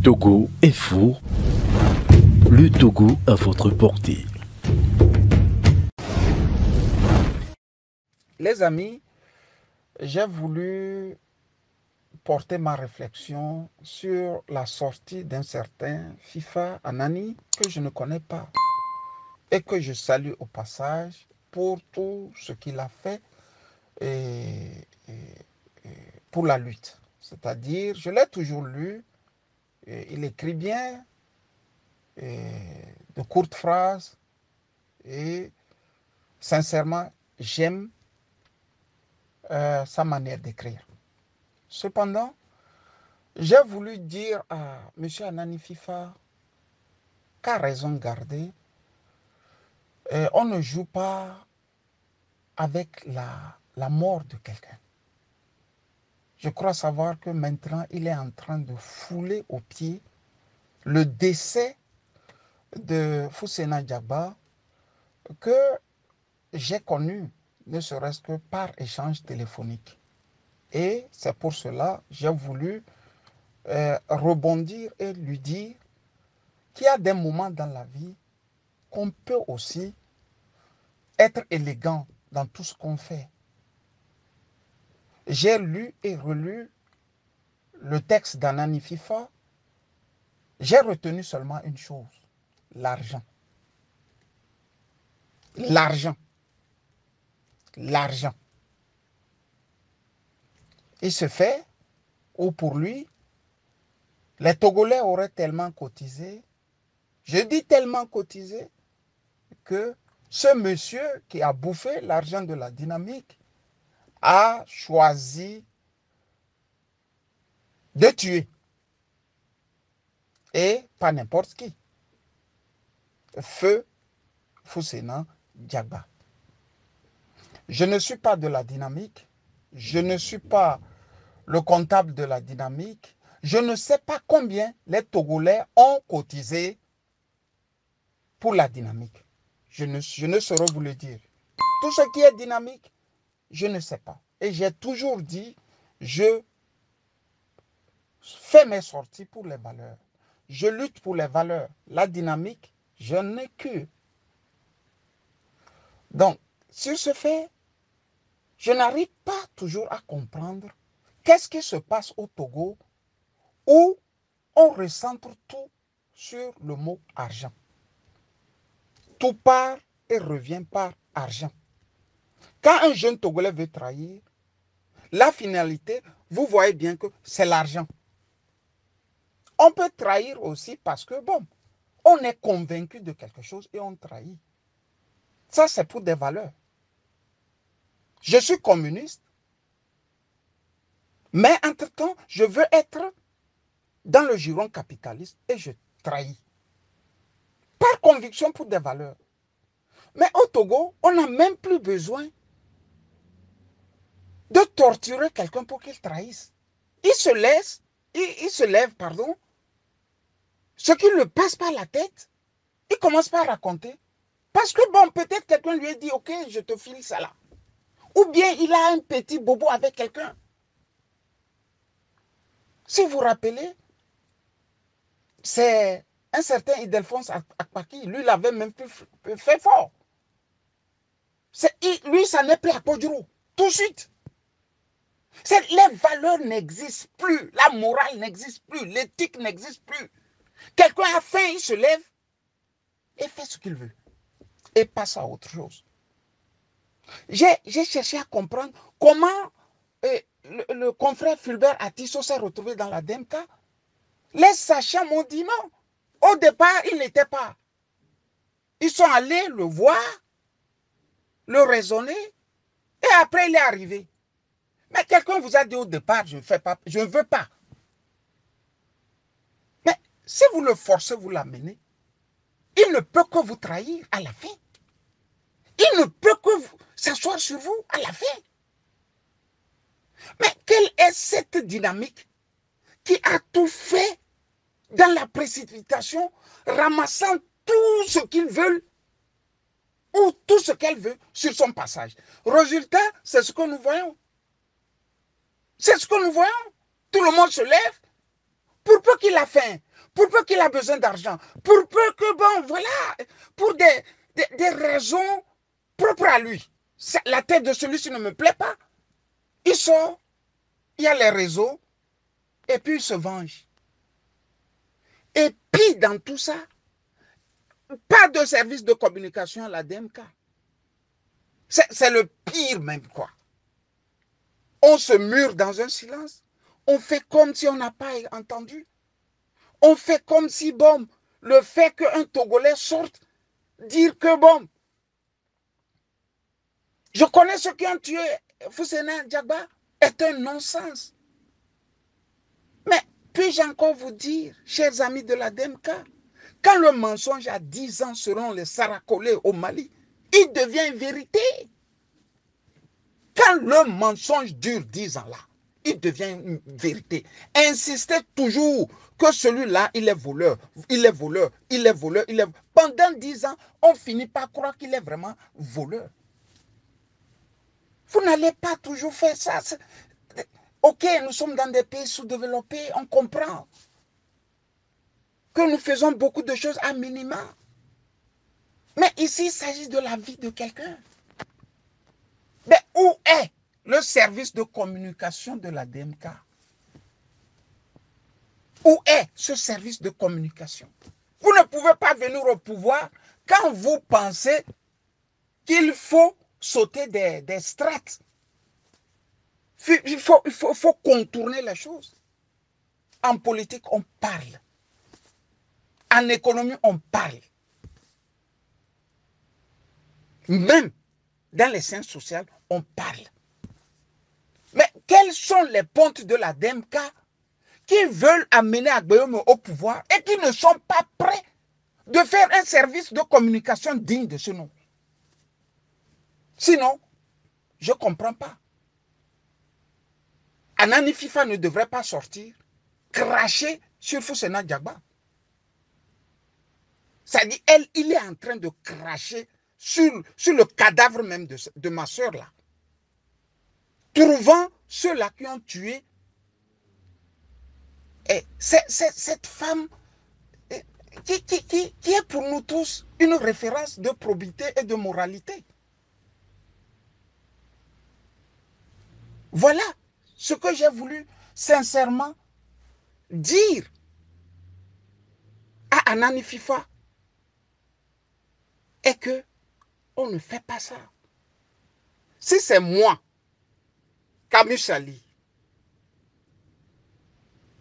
Togo est fou. Le Togo à votre portée. Les amis, j'ai voulu porter ma réflexion sur la sortie d'un certain FIFA Anani que je ne connais pas et que je salue au passage pour tout ce qu'il a fait pour la lutte. C'est-à-dire, je l'ai toujours lu, il écrit bien, de courtes phrases et sincèrement, j'aime sa manière d'écrire. Cependant, j'ai voulu dire à M. Anani FIFA qu'à raison garder, on ne joue pas avec la mort de quelqu'un. Je crois savoir que maintenant, il est en train de fouler aux pieds le décès de Foussena Diaba que j'ai connu, ne serait-ce que par échange téléphonique. Et c'est pour cela que j'ai voulu rebondir et lui dire qu'il y a des moments dans la vie qu'on peut aussi être élégant dans tout ce qu'on fait. J'ai lu et relu le texte d'Anani FIFA. J'ai retenu seulement une chose, l'argent. L'argent. L'argent. Il se fait, ou pour lui, les Togolais auraient tellement cotisé, je dis tellement cotisé, que ce monsieur qui a bouffé l'argent de la dynamique a choisi de tuer. Et pas n'importe qui. Feu Foussena Diaba. Je ne suis pas de la dynamique. Je ne suis pas le comptable de la dynamique. Je ne sais pas combien les Togolais ont cotisé pour la dynamique. Je ne saurais vous le dire. Tout ce qui est dynamique, je ne sais pas. Et j'ai toujours dit, je fais mes sorties pour les valeurs. Je lutte pour les valeurs. La dynamique, je n'ai que. Donc, sur ce fait, je n'arrive pas toujours à comprendre qu'est-ce qui se passe au Togo où on recentre tout sur le mot argent. Tout part et revient par argent. Quand un jeune Togolais veut trahir, la finalité, vous voyez bien que c'est l'argent. On peut trahir aussi parce que, bon, on est convaincu de quelque chose et on trahit. Ça, c'est pour des valeurs. Je suis communiste, mais entre-temps, je veux être dans le giron capitaliste et je trahis. Par conviction pour des valeurs. Mais au Togo, on n'a même plus besoin de torturer quelqu'un pour qu'il trahisse. Il se lève, pardon. Ce qui le passe par la tête, il commence par raconter. Parce que bon, peut-être quelqu'un lui a dit, ok, je te file ça là. Ou bien il a un petit bobo avec quelqu'un. Si vous vous rappelez, c'est un certain Ildefonse Akpaki. Lui, il avait même fait fort. Lui, ça n'est plus à Podjuro. Tout de suite. Les valeurs n'existent plus. La morale n'existe plus. L'éthique n'existe plus. Quelqu'un a faim, il se lève et fait ce qu'il veut. Et passe à autre chose. J'ai cherché à comprendre comment le confrère Fulbert Atisso s'est retrouvé dans la DMK. Les sachants m'ont dit non. Au départ, il n'était pas. Ils sont allés le voir, le raisonner, et après il est arrivé. Mais quelqu'un vous a dit au départ, je ne veux pas. Mais si vous le forcez, vous l'amenez, il ne peut que vous trahir à la fin. Il ne peut que s'asseoir sur vous à la fin. Mais quelle est cette dynamique qui a tout fait dans la précipitation, ramassant tout ce qu'ils veulent ou tout ce qu'elle veut sur son passage? Résultat, c'est ce que nous voyons. C'est ce que nous voyons. Tout le monde se lève. Pour peu qu'il a faim, pour peu qu'il a besoin d'argent, pour peu que, bon, voilà, pour des raisons propres à lui. La tête de celui-ci ne me plaît pas. Il sort, il y a les réseaux, et puis il se venge. Et puis, dans tout ça, pas de service de communication à la DMK. C'est le pire même, quoi. On se mure dans un silence. On fait comme si on n'a pas entendu. On fait comme si, bon, le fait qu'un Togolais sorte, dire que, bon, je connais ceux qui ont tué Foussena Diagba, est un non-sens. Mais puis-je encore vous dire, chers amis de la DMK, quand le mensonge a 10 ans selon les Sarakolais au Mali, il devient une vérité. Quand le mensonge dure 10 ans là, il devient une vérité. Insistez toujours que celui-là, il est voleur, il est voleur, il est voleur, il est... Pendant 10 ans, on finit par croire qu'il est vraiment voleur. Vous n'allez pas toujours faire ça. Ok, nous sommes dans des pays sous-développés, on comprend que nous faisons beaucoup de choses à minima. Mais ici, il s'agit de la vie de quelqu'un. Mais où est le service de communication de la DMK? Où est ce service de communication? Vous ne pouvez pas venir au pouvoir quand vous pensez qu'il faut sauter des strates. Il faut contourner les choses. En politique, on parle. En économie, on parle. Même dans les sciences sociales, on parle. Mais quels sont les pontes de la DMK qui veulent amener Agbeyomo au pouvoir et qui ne sont pas prêts de faire un service de communication digne de ce nom? Sinon, je ne comprends pas. Anani FIFA ne devrait pas sortir, cracher sur Foussena Diagba. C'est-à-dire, il est en train de cracher sur le cadavre même de ma soeur là. Trouvant ceux-là qui ont tué cette femme qui est pour nous tous une référence de probité et de moralité. Voilà ce que j'ai voulu sincèrement dire à Anani FIFA. Et que on ne fait pas ça. Si c'est moi, Kamil Sali,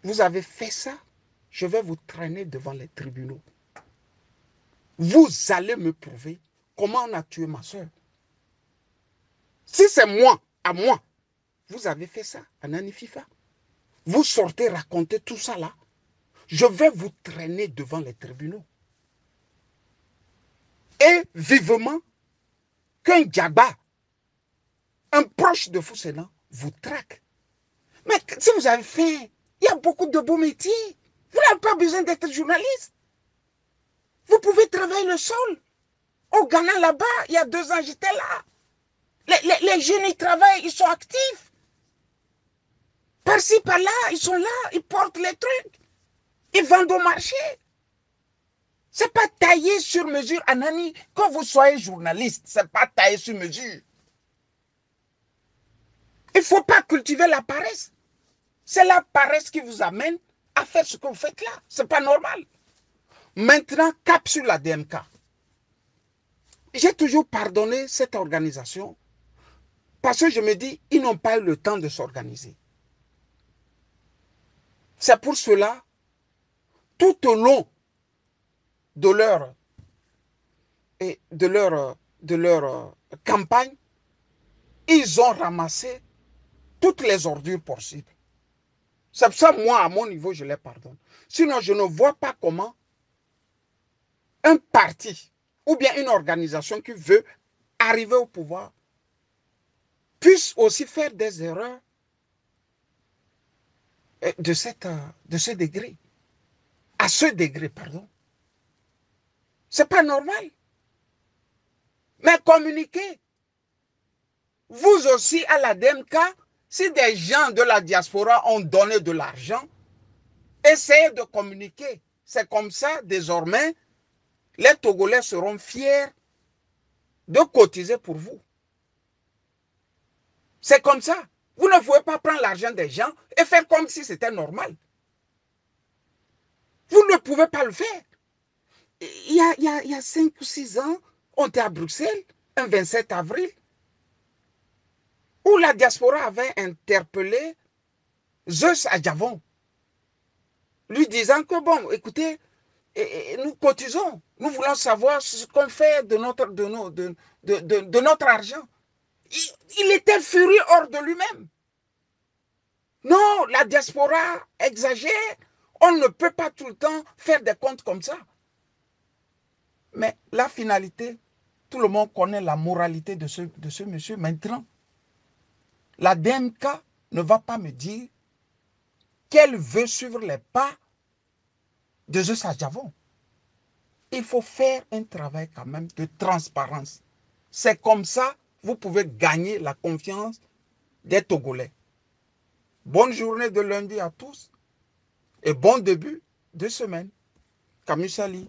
vous avez fait ça, je vais vous traîner devant les tribunaux. Vous allez me prouver comment on a tué ma soeur. Si c'est moi, à moi, vous avez fait ça, Anani FIFA, vous sortez raconter tout ça là, je vais vous traîner devant les tribunaux. Et vivement, qu'un Diagba, un proche de Foussena, vous traque. Mais si vous avez faim, il y a beaucoup de beaux métiers. Vous n'avez pas besoin d'être journaliste. Vous pouvez travailler le sol. Au Ghana, là-bas, il y a 2 ans, j'étais là. Les jeunes, ils travaillent, ils sont actifs. Par-ci, par-là, ils sont là, ils portent les trucs. Ils vendent au marché. Ce n'est pas taillé sur mesure, Anani, que vous soyez journaliste. Ce n'est pas taillé sur mesure. Il ne faut pas cultiver la paresse. C'est la paresse qui vous amène à faire ce que vous faites là. Ce n'est pas normal. Maintenant, cap sur la DMK. J'ai toujours pardonné cette organisation parce que je me dis, ils n'ont pas eu le temps de s'organiser. C'est pour cela, tout au long de leur campagne, ils ont ramassé toutes les ordures possibles. C'est pour ça, moi, à mon niveau, je les pardonne. Sinon, je ne vois pas comment un parti ou bien une organisation qui veut arriver au pouvoir puisse aussi faire des erreurs de ce degré. À ce degré, pardon. C'est pas normal. Mais communiquez. Vous aussi, à la DMK, si des gens de la diaspora ont donné de l'argent Essayez de communiquer. C'est comme ça, désormais, les Togolais seront fiers de cotiser pour vous. C'est comme ça. Vous ne pouvez pas prendre l'argent des gens et faire comme si c'était normal. Vous ne pouvez pas le faire. Il y a 5 ou 6 ans, on était à Bruxelles, un 27 avril, où la diaspora avait interpellé Zeus Adjavon, lui disant que, bon, écoutez, nous cotisons, nous voulons savoir ce qu'on fait de notre argent. Il était furieux hors de lui-même. Non, la diaspora exagère, on ne peut pas tout le temps faire des comptes comme ça. Mais la finalité, tout le monde connaît la moralité de ce monsieur maintenant. La DMK ne va pas me dire qu'elle veut suivre les pas de Zeus Adjavon. Il faut faire un travail quand même de transparence. C'est comme ça que vous pouvez gagner la confiance des Togolais. Bonne journée de lundi à tous et bon début de semaine. Camus Sali.